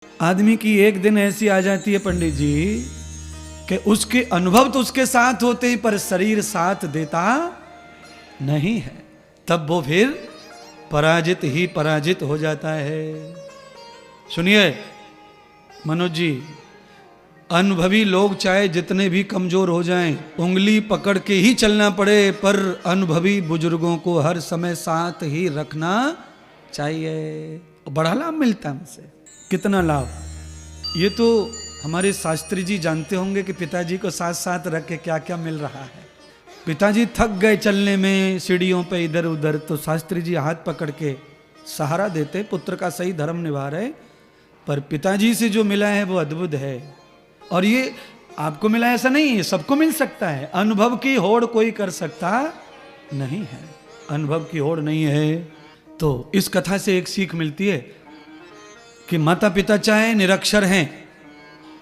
आदमी की एक दिन ऐसी आ जाती है पंडित जी कि उसके अनुभव तो उसके साथ होते ही पर शरीर साथ देता नहीं है, तब वो फिर पराजित ही पराजित हो जाता है। सुनिए मनोज जी, अनुभवी लोग चाहे जितने भी कमजोर हो जाएं, उंगली पकड़ के ही चलना पड़े, पर अनुभवी बुजुर्गों को हर समय साथ ही रखना चाहिए। बड़ा लाभ मिलता है हमसे। कितना लाभ, ये तो हमारे शास्त्री जी जानते होंगे कि पिताजी को साथ साथ रख के क्या क्या मिल रहा है। पिताजी थक गए चलने में सीढ़ियों पे इधर उधर, तो शास्त्री जी हाथ पकड़ के सहारा देते, पुत्र का सही धर्म निभा रहे। पर पिताजी से जो मिला है वो अद्भुत है। और ये आपको मिला ऐसा नहीं है, सबको मिल सकता है। अनुभव की होड़ कोई कर सकता नहीं है, अनुभव की होड़ नहीं है। तो इस कथा से एक सीख मिलती है कि माता पिता चाहे निरक्षर हैं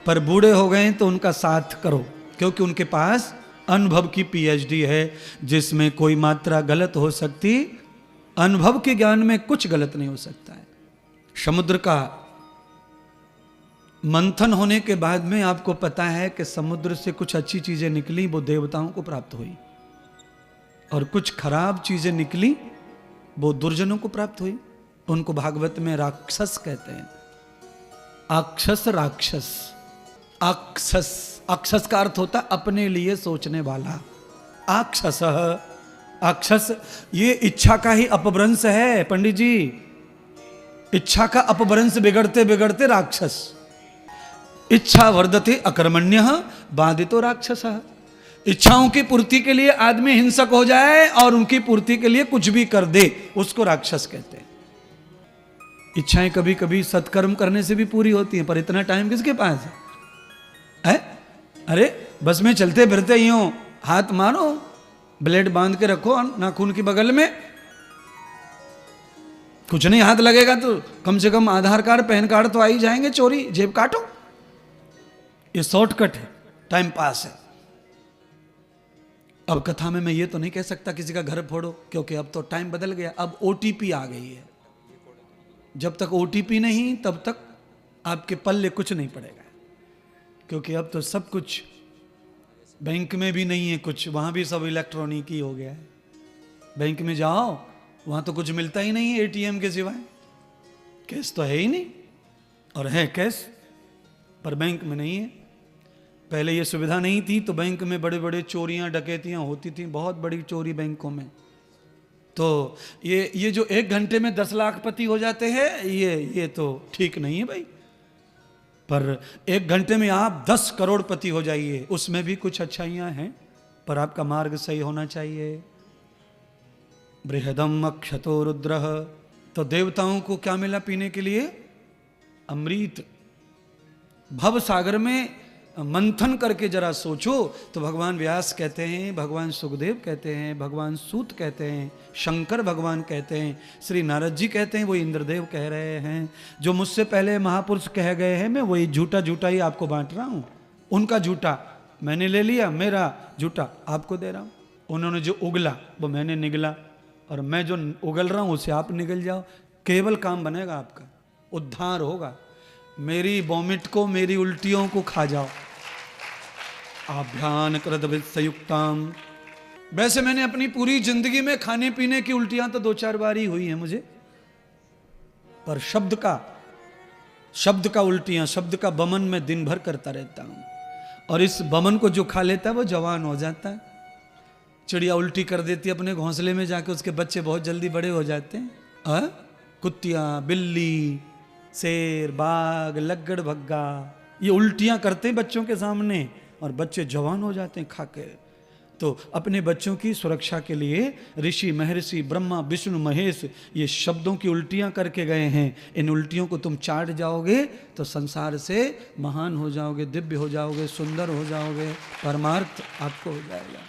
पर बूढ़े हो गए तो उनका साथ करो, क्योंकि उनके पास अनुभव की पीएचडी है जिसमें कोई मात्रा गलत हो सकती, अनुभव के ज्ञान में कुछ गलत नहीं हो सकता है। समुद्र का मंथन होने के बाद में आपको पता है कि समुद्र से कुछ अच्छी चीजें निकली, वो देवताओं को प्राप्त हुई, और कुछ खराब चीजें निकली वो दुर्जनों को प्राप्त हुई। उनको भागवत में राक्षस कहते हैं। अक्षस राक्षस, अक्षस, अक्षस का अर्थ होता अपने लिए सोचने वाला। अक्षस, अक्षस ये इच्छा का ही अपभ्रंश है पंडित जी। इच्छा का अपभ्रंश बिगड़ते बिगड़ते राक्षस। इच्छा वर्धते अकर्मण्य बाधितो राक्षस। इच्छाओं की पूर्ति के लिए आदमी हिंसक हो जाए और उनकी पूर्ति के लिए कुछ भी कर दे, उसको राक्षस कहते हैं। इच्छाएं कभी कभी सत्कर्म करने से भी पूरी होती हैं, पर इतना टाइम किसके पास है? अरे बस में चलते फिरते यूं हाथ मारो, ब्लेड बांध के रखो नाखून की बगल में, कुछ नहीं हाथ लगेगा तो कम से कम आधार कार्ड पैन कार्ड तो आ ही जाएंगे, चोरी जेब काटो। ये शॉर्टकट है, टाइम पास है। अब कथा में मैं ये तो नहीं कह सकता किसी का घर फोड़ो, क्योंकि अब तो टाइम बदल गया, अब ओटीपी आ गई है। जब तक ओटीपी नहीं तब तक आपके पल्ले कुछ नहीं पड़ेगा, क्योंकि अब तो सब कुछ बैंक में भी नहीं है कुछ, वहां भी सब इलेक्ट्रॉनिक ही हो गया है। बैंक में जाओ वहां तो कुछ मिलता ही नहीं है एटीएम के सिवाय, कैश तो है ही नहीं, और है कैश पर बैंक में नहीं है। पहले ये सुविधा नहीं थी तो बैंक में बड़े बड़े चोरियां डकैतियां होती थी, बहुत बड़ी चोरी बैंकों में। तो ये जो 1 घंटे में 10 लाखपति हो जाते हैं, ये तो ठीक नहीं है भाई। पर 1 घंटे में आप 10 करोड़पति हो जाइए, उसमें भी कुछ अच्छाइयां हैं, पर आपका मार्ग सही होना चाहिए। बृहदम अक्षतो रुद्रः, तो देवताओं को क्या मिला पीने के लिए? अमृत। भव सागर में मंथन करके जरा सोचो तो भगवान व्यास कहते हैं, भगवान सुखदेव कहते हैं, भगवान सूत कहते हैं, शंकर भगवान कहते हैं, श्री नारद जी कहते हैं, वो इंद्रदेव कह रहे हैं। जो मुझसे पहले महापुरुष कह गए हैं, मैं वही झूठा झूठा ही आपको बांट रहा हूँ। उनका झूठा मैंने ले लिया, मेरा झूठा आपको दे रहा हूँ। उन्होंने जो उगला वो मैंने निगला, और मैं जो उगल रहा हूँ उसे आप निगल जाओ। केवल काम बनेगा आपका, उद्धार होगा। मेरी वॉमिट को, मेरी उल्टियों को खा जाओ। आभ्यान कृतविद संयुक्ताम। वैसे मैंने अपनी पूरी जिंदगी में खाने पीने की उल्टियां तो 2-4 बार ही हुई हैं मुझे, पर शब्द का उल्टियां, शब्द का बमन मैं दिन भर करता रहता हूं। और इस बमन को जो खा लेता है वो जवान हो जाता है। चिड़िया उल्टी कर देती है अपने घोंसले में जाके, उसके बच्चे बहुत जल्दी बड़े हो जाते हैं। कुत्तियां, बिल्ली, शेर, बाघ, लग्गड़ भग्गा, ये उल्टियां करते हैं बच्चों के सामने, और बच्चे जवान हो जाते हैं खा के। तो अपने बच्चों की सुरक्षा के लिए ऋषि, महर्षि, ब्रह्मा, विष्णु, महेश ये शब्दों की उल्टियां करके गए हैं। इन उल्टियों को तुम चाट जाओगे तो संसार से महान हो जाओगे, दिव्य हो जाओगे, सुंदर हो जाओगे, परमार्थ आपको हो जाएगा।